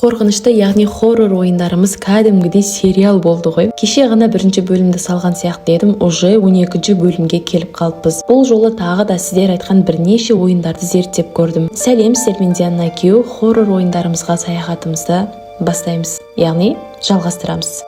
Қорқынышты, яғни хоррор ойындарымыз кәдімгідей сериал болды ғой. Кеше ғана бірінші бөлімді салған сияқты едім, уже 12-ші бөлімге келіп қалыппыз. Бұл жолы тағы да сіздер айтқан бірнеше ойындарды зерттеп көрдім. Сәлем, сіздермен Диана Кью. Хоррор ойындарымызға саяхатымызды бастаймыз, яғни жалғастырамыз.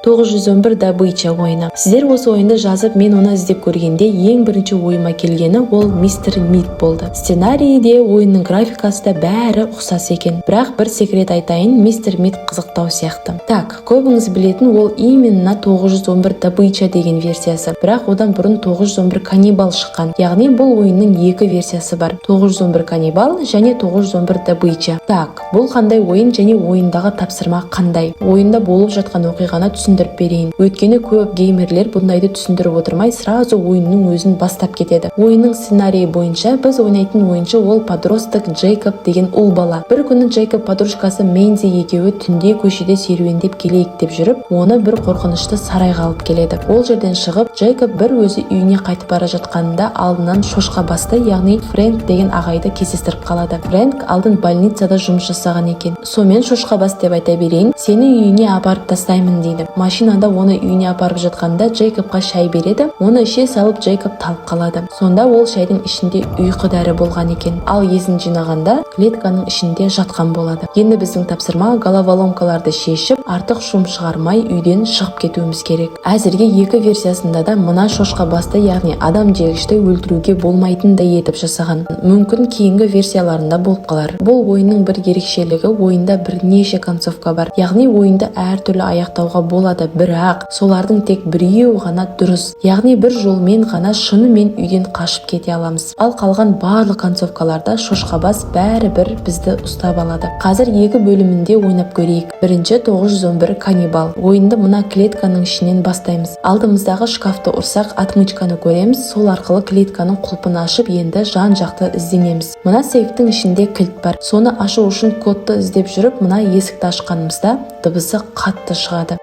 911 добыча ойыны. Сіздер осы ойынды жазып, мен оны іздеп көргенде ең бірінші ойыма келгені ол Мистер Мид болды. Сценарийде, ойынның графикасы да бәрі ұқсас екен. Бірақ бір секрет айтайын, Мистер Мид қызықтау сияқты. Так, көбіңіз білетін ол именно 911 добыча деген версиясы. Бірақ одан бұрын 911 каннибал шыққан. Яғни бұл ойынның екі версиясы бар. 911 каннибал және 911 добыча. Так, бұл қандай ойын және ойындағы тапсырма қандай? Ойында болып жатқан оқиғаны түсіндіріп берейін. Өйткені көп геймерлер бұндайды түсіндіріп отырмай, сразу ойынның өзін бастап кетеді. Ойынның сценарийі бойынша біз ойнайтын ойыншы ол подросток Джейкоб деген ұл бала. Бір күні Джейкоб подружкасы Мэнзи екеуі түнде көшеде серуендеп келейік деп жүріп, оны бір қорқынышты сарайға алып келеді. Ол жерден шығып, Джейкоб бір өзі үйіне қайтып бара жатқанында алдынан шошқа басты, яғни Фрэнк деген ағайды кездестіріп қалады. Фрэнк алдын больницада жұмыс жасаған екен. Сомен шошқа бас деп айта берейін, сені үйіне апарып тастаймын дейді. Машинада оны үйіне апарып жатқанда Джейкобқа шай береді. Оны іше салып Джейкоб талып қалады. Сонда ол шайдың ішінде ұйқы дәрі болған екен. Ал есін жинағанда клетканың ішінде жатқан болады. Енді біздің тапсырма головоломкаларды шешіп, артық шум шығармай үйден шығып кетуіміз керек. Әзірге екі версиясында да мына шошқа басты, яғни адам жегішті өлтіруге болмайтындай етіп жасаған. Мүмкін кейінгі версияларында болып қалар. Бұл ойынның бір ерекшелігі, ойында бірнеше концовка бар. Яғни ойынды әртүрлі аяқтауға болады, бірақ солардың тек біреуі ғана дұрыс. Яғни бір жолмен ғана шынымен үйден қашып кете аламыз. Ал қалған барлық концовкаларда шошқабас бәрібір бізді ұстап алады. Қазір екі бөлімінде ойнап көрейік. Бірінші 911 каннибал. Ойынды мына клетканың ішінен бастаймыз. Алдымыздағы шкафты ұрсақ, отмычканы көреміз. Сол арқылы клетканың құлпын ашып, енді жан-жақты ізденеміз. Мына сейфтің ішінде кілт бар. Соны ашу үшін кодты іздеп жүріп, мына есікті ашқанымызда дыбысы қатты шығады.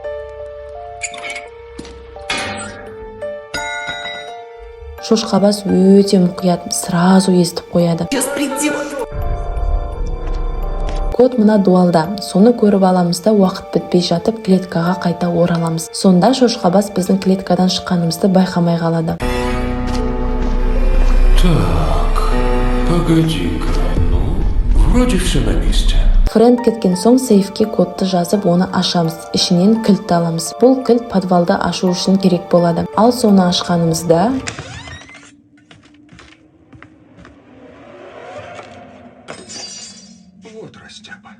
Шошқабас өте мұқият, сразу естіп қояды. Код мына дуалда. Соны көріп аламыз да уақыт бітпей жатып клеткаға қайта ораламыз. Сонда шошқабас біздің клеткадан шыққанымызды байқамай қалады. Так, погоди-ка, вроде все на месте. Фрэнк кеткен соң сейфке кодты жазып, оны ашамыз. Ішінен кілтті аламыз. Бұл кілт подвалды ашу үшін керек болады. Ал соны ашқанымызда Вот растяпа.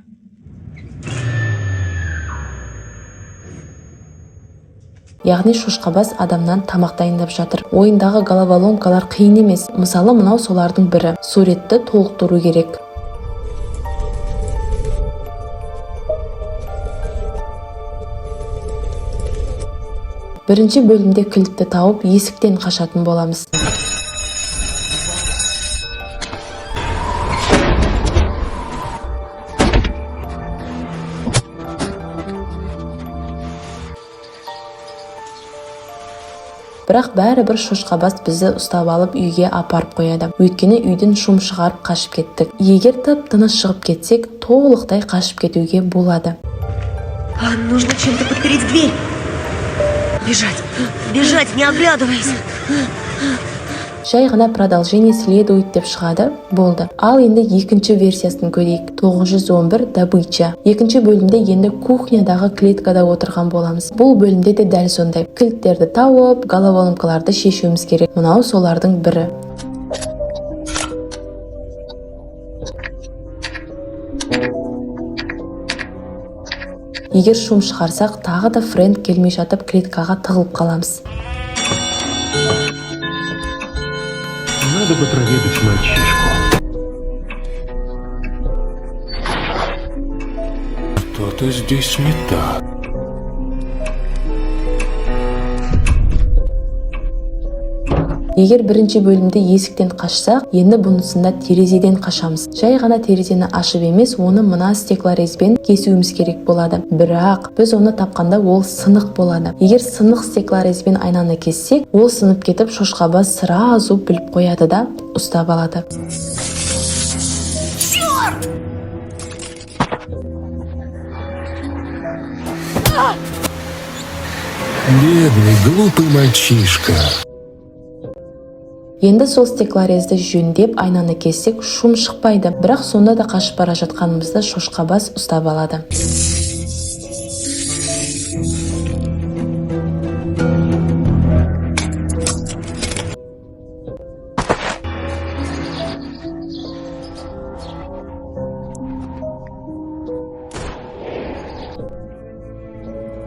яғни шошқабас адамнан тамақ дайындап жатыр. Ойындағы головоломкалар қиын емес. Мысалы, мынау солардың бірі. Суретті толықтыру керек. Бірінші бөлімде кілтті тауып, есіктен қашатын боламыз. Бірақ бәрібір шошқабас бізді ұстап алып үйге апарып қояды. Өйткені үйден шум шығарып қашып кеттік. Егер тып-тыныш шығып кетсек, толықтай қашып кетуге болады. Нужно чем-то подпереть дверь. Бежать, не оглядываясь. Жай ғана продолжение следует деп шығады, болды. Ал енді екінші версиясын көрейік. 911 добыча. Екінші бөлімде енді кухнядағы клеткада отырған боламыз. Бұл бөлімде де дәл сондай. Кілттерді тауып, головоломкаларды шешуіміз керек. Мынау солардың бірі. Егер шум шығарсақ, тағы да Фрэнк келмей жатып клеткаға тығылып қаламыз. Надо бы проведать мальчишку. Что-то здесь не так. Егер бірінші бөлімде есіктен қашсақ, енді бұнысында терезеден қашамыз. Жай ғана терезені ашып емес, оны мына стеклорезбен кесуіміз керек болады. Бірақ біз оны тапқанда ол сынық болады. Егер сынық стеклорезбен айнаны кессек, ол сынып кетіп шошқабас сразу біліп қояды да ұстап алады. Бедный, глупый мальчишка. Енді сол стеклорезді жөндеп айнаны кессек шум шықпайды, бірақ сонда да қашып бара жатқанымызда шошқабас ұстап алады.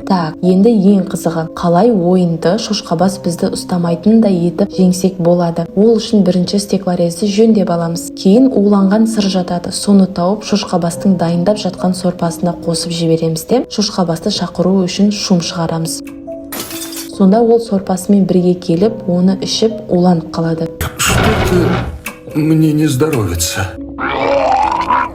Так, енді ең қызығы, қалай ойынды шошқабас бізді ұстамайтындай етіп жеңсек болады. Ол үшін бірінші стеклорезді жөндеп аламыз. Кейін уланған сыр жатады. Соны тауып шошқабастың дайындап жатқан сорпасына қосып жібереміз де, шошқабасты шақыру үшін шум шығарамыз. Сонда ол сорпасымен бірге келіп, оны ішіп уланып қалады. Что-то мне не здоровится.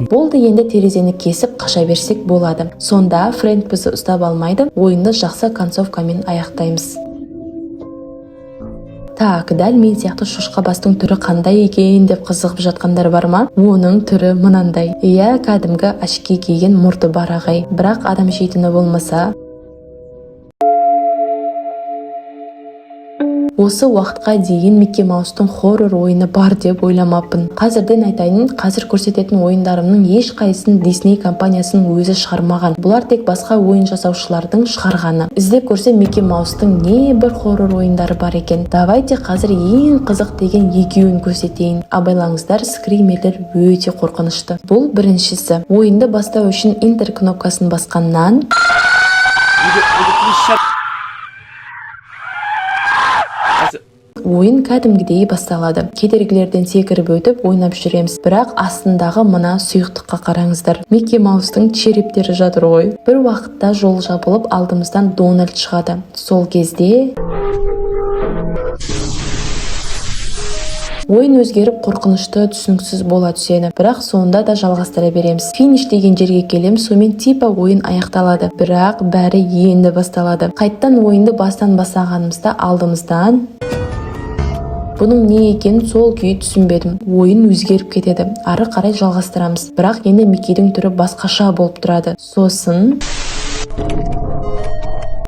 Болды, енді терезені кесіп қаша берсек болады. Сонда Фрэнк бізді ұстап алмайды, ойынды жақсы концовкамен аяқтаймыз. Так, дәл мен сияқты шошқабастың түрі қандай екен деп қызығып жатқандар бар ма? Оның түрі мынандай. Иә, кәдімгі ашки киген мұрты бар ағай. Бірақ адам жейтіні болмаса. Осы уақытқа дейін Микки Маустың хоррор ойыны бар деп ойламаппын. Қазірден айтайын, қазір көрсететін ойындарымның ешқайсысын Disney компаниясының өзі шығармаған. Бұлар тек басқа ойын жасаушылардың шығарғаны. Іздеп көрсе Микки Маустың не бір хоррор ойындары бар екен. Давайте қазір ең қызық деген екеуін көрсетейін. Абайлаңыздар, скримерлер өте қорқынышты. Бұл біріншісі. Ойынды бастау үшін Enter кнопкасын басқаннан ойын кәдімгідей басталады. Кедергілерден секіріп өтіп ойнап жүреміз. Бірақ астындағы мына сұйықтыққа қараңыздар. Микки Маустың черептері жатыр ғой. Бір уақытта жол жабылып, алдымыздан Дональд шығады. Сол кезде ойын өзгеріп қорқынышты, түсініксіз бола түседі. Бірақ сонда да жалғастыра береміз. Финиш деген жерге келеміз, сонымен типа ойын аяқталады. Бірақ бәрі енді басталады. Қайттан ойынды бастан бастағанымызда алдымыздан бұның не екенін сол күйі түсінбедім. Ойын өзгеріп кетеді. Ары қарай жалғастырамыз. Бірақ енді Миккидің түрі басқаша болып тұрады. Сосын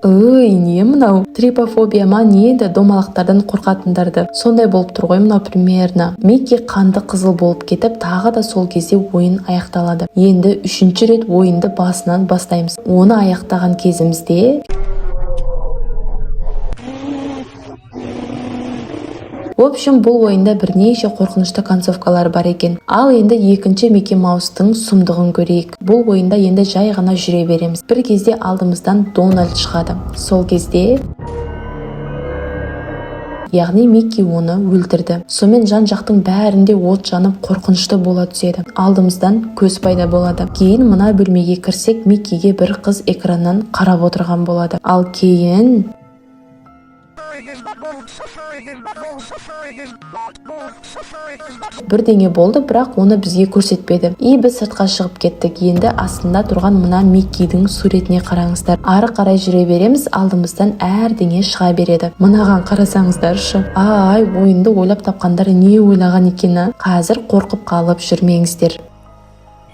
не мынау? Трипофобия ма не еді? Домалақтардан қорқатындарды. Сондай болып тұр ғой мынау примерно. Микки қанды қызыл болып кетіп, тағы да сол кезде ойын аяқталады. Енді үшінші рет ойынды басынан бастаймыз. Оны аяқтаған кезімізде В общем, бұл ойында бірнеше қорқынышты концовкалар бар екен. Ал енді екінші Микки Маустың сұмдығын көрейік. Бұл ойында енді жай ғана жүре береміз. Bir кезде алдымыздан Дональд шығады. Сол кезде яғни Микки оны өлтірді. Сонымен жан-жақтың бәрінде от жанып қорқынышты бола түседі. Алдымыздан көз пайда болады. Кейін мына бөлмеге кірсек, Миккиге бір қыз экраннан қарап отырған болады. Ал кейін бірдеңе болды, бірақ оны бізге көрсетпеді. Біз сыртқа шығып кеттік. Енді астында тұрған мына Миккидің суретіне қараңыздар. Ары қарай жүре береміз, алдымыздан әрдеңе шыға береді. Мынаған қарасаңыздаршы. Ойынды ойлап тапқандар не ойлаған екені? Қазір қорқып қалып жүрмеңіздер.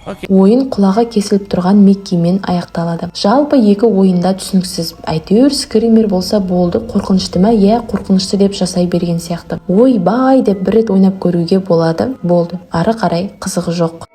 Ойын құлағы кесіліп тұрған Миккимен аяқталады. Жалпы екі ойында түсініксіз. Әйтеуір скример болса болды, қорқынышты ма? Қорқынышты деп жасай берген сияқты. Ойбай деп бір рет ойнап көруге болады. Болды. Ары қарай қызығы жоқ.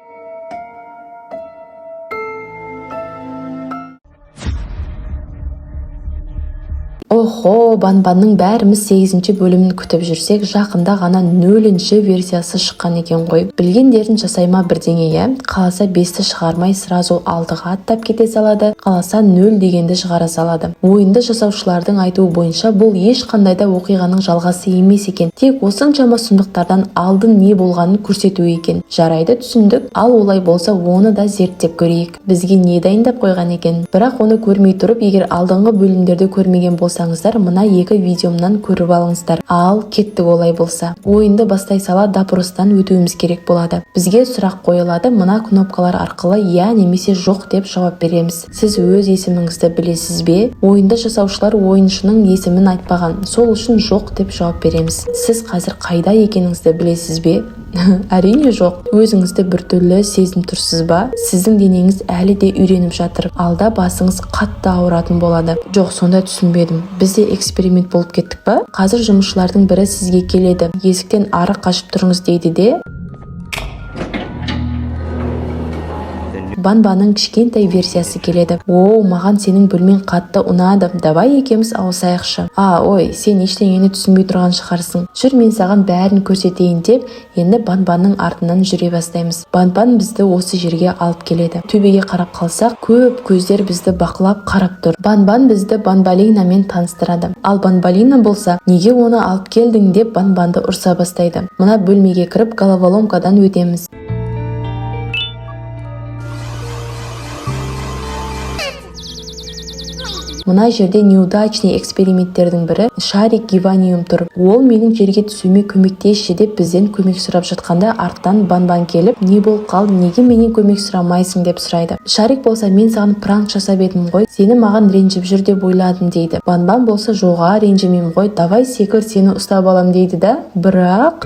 Охо, Банбанның бәріміз 8-ші бөлімін күтіп жүрсек, жақында ғана 0-ші версиясы шыққан екен ғой. Білгендерін жасайма бірдеңе, қаласа 5-ті шығармай сразу алдыға аттап кете салады, қаласа 0 дегенді шығара салады. Ойынды жасаушылардың айтуы бойынша бұл ешқандай да оқиғаның жалғасы емес екен. Тек осыншама сұмдықтардан алдын не болғанын көрсету екен. Жарайды, түсіндік. Ал олай болса, оны да зерттеп көрейік. Бізге не дайындап қойған екен? Бірақ оны көрмей тұрып, егер алдыңғы бөлімдерді көрмеген болсаңыздар, мына екі видеомнан көріп алыңыздар. Ал кеттік олай болса. Ойынды бастай сала допростан өтуіміз керек болады. Бізге сұрақ қойылады, мына кнопкалар арқылы я немесе жоқ деп жауап береміз. Сіз өз есіміңізді білесіз бе? Ойынды жасаушылар ойыншының есімін айтпаған. Сол үшін жоқ деп жауап береміз. Сіз қазір қайда екеніңізді білесіз бе? Әрине жоқ. Өзіңізді біртүрлі сезініп тұрсыз ба? Сіздің денеңіз әлі де үйреніп жатыр. Алда басыңыз қатты ауыратын болады. Жоқ, сонда түсінбедім. Бізде эксперимент болып кеттік па? Қазір жұмысшылардың бірі сізге келеді. Есіктен ары қашып тұрыңыз дейді де, Банбаның кішкентай версиясы келеді. Маған сенің бөлмең қатты ұнады. Давай екеуміз ауысайықшы. Ой, сен ештеңені түсінбей тұрған шығарсың. Жүр, мен саған бәрін көрсетейін деп, енді Банбаның артынан жүре бастаймыз. Банбан бізді осы жерге алып келеді. Төбеге қарап қалсақ, көп көздер бізді бақылап қарап тұр. Банбан бізді Банбалинамен таныстырады. Ал Банбалина болса, неге оны алып келдің деп Банбанды ұрса бастайды. Мына бөлмеге кіріп головоломкадан өтеміз. Мына жерде неудачный эксперименттердің бірі шарик гиваниум тұр. Ол менің жерге түсуіме көмектесші деп бізден көмек сұрап жатқанда арттан Банбан келіп, не болып қалды, неге менен көмек сұрамайсың деп сұрайды. Шарик болса, мен саған пранк жасап едім ғой, сені маған ренжіп жүр деп ойладым дейді. Банбан болса, жоға ренжімеймін ғой, давай секір, сені ұстап алам дейді да. Бірақ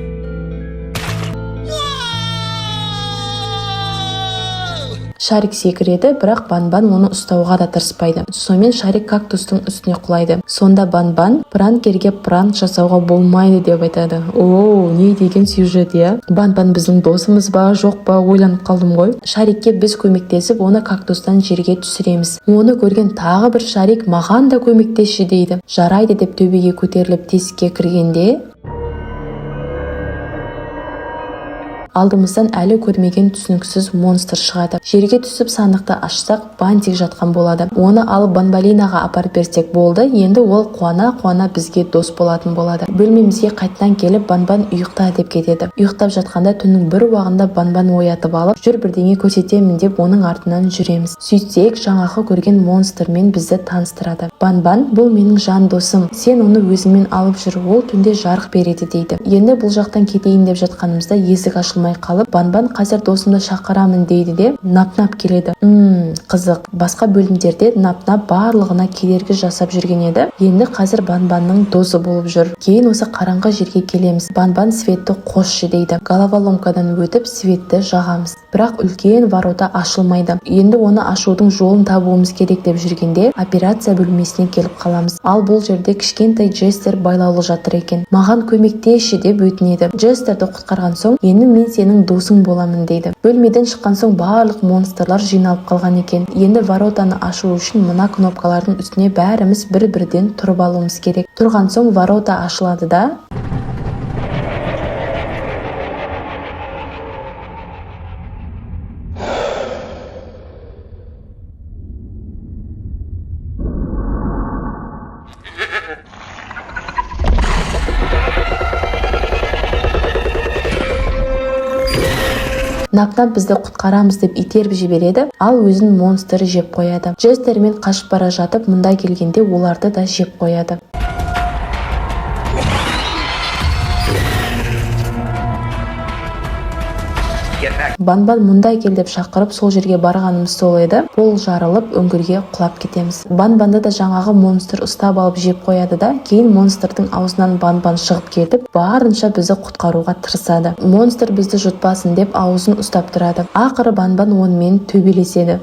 Шарик секіреді, бірақ Банбан оны ұстауға да тырыспайды. Сонымен Шарик кактустың үстіне құлайды. Сонда Банбан пранкерге пранк жасауға болмайды деп айтады. Не деген сюжет, я? Банбан біздің досымыз ба, жоқ па, ойланып қалдым ғой. Шарикке біз көмектесіп, оны кактустан жерге түсіреміз. Оны көрген тағы бір Шарик маған да көмектесші дейді. Жарайды деп төбеге көтеріліп тесікке кіргенде, алдымыздан әлі көрмеген түсініксіз монстр шығады. Жерге түсіп сандықты ашсақ, бантик жатқан болады. Оны алып Банбалинаға апарып берсек болды. Енді ол қуана бізге дос болатын болады. Бөлмемізге қайтадан келіп Банбан ұйықта деп кетеді. Ұйықтап жатқанда түннің бір уағында Банбан оятып алып, жүр бірдеңе көрсетемін деп оның артынан жүреміз. Сөйтсек, жаңағы көрген монстрмен бізді таныстырады. Банбан, бұл менің жан досым. Сен оны өзіңмен алып жүр, ол түнде жарық береді дейді. Енді бұл жақтан кетейін деп жатқанымызда есік ашылмай қалып, Банбан қазір досымды шақырамын дейді де, Нап-Нап келеді. Қызық, басқа бөлімдерде Нап-Нап барлығына кедергі жасап жүрген еді. Енді қазір Банбанның досы болып жүр. Кейін осы қараңғы жерге келеміз. Банбан светті қосшы дейді. Головоломкадан өтіп светті жағамыз. Бірақ үлкен ворота ашылмайды. Енді оны ашудың жолын табуымыз керек деп жүргенде операция бөлмесіне келіп қаламыз. Ал бұл жерде кішкентай Джестер байлаулы жатыр екен. Маған көмектесші деп өтінеді. Джестерді құтқарған соң, енді мен сенің досың боламын дейді. Бөлмеден шыққан соң барлық монстрлар жиналып қалған екен. Енді воротаны ашу үшін мына кнопкалардың үстіне бәріміз бір-бірден тұрып алуымыз керек. Тұрған соң ворота ашылады да, Нап-Нап бізді құтқарамыз деп итеріп жібереді, ал өзін монстр жеп қояды. Джестермен қашып бара жатып, мұнда келгенде оларды да жеп қояды. Банбан мұнда кел деп шақырып, сол жерге барғанымыз сол еді. Пол жарылып, үңгірге құлап кетеміз. Банбанды да жаңағы монстр ұстап алып жеп қояды да, кейін монстрдың аузынан Банбан шығып кетіп, барынша бізді құтқаруға тырысады. Монстр бізді жұтпасын деп аузын ұстап тұрады. Ақыры Банбан онымен төбелеседі.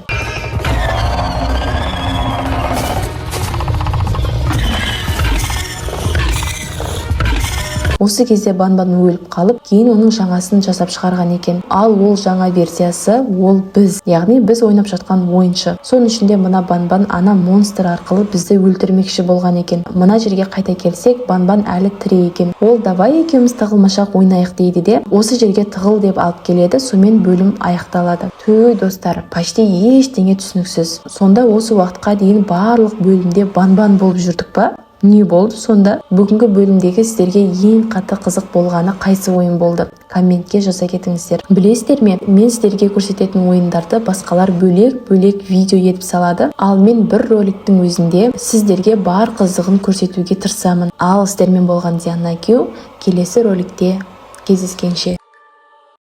Осы кезде Банбан өліп қалып, кейін оның жаңасын жасап шығарған екен. Ал ол жаңа версиясы, ол біз. Яғни біз ойнап жатқан ойыншы. Соның ішінде мына Банбан ана монстр арқылы бізді өлтірмекші болған екен. Мына жерге қайта келсек, Банбан әлі тірі екен. Ол давай екеуміз тығылмашақ ойнайық дейді де, осы жерге тығыл деп алып келеді, сонымен бөлім аяқталады. Төй достар, почти ештеңе түсініксіз. Сонда осы уақытқа дейін барлық бөлімде Банбан болып жүрдік па? Не болды сонда? Бүгінгі бөлімдегі сіздерге ең қатты қызық болғаны қайсы ойын болды? Комментке жаза кетіңіздер. Білесіздер ме, мен сіздерге көрсететін ойындарды басқалар бөлек видео етіп салады. Ал мен бір роликтің өзінде сіздерге бар қызығын көрсетуге тырысамын. Ал сіздермен болған Диана Кю, келесі роликте кездескенше.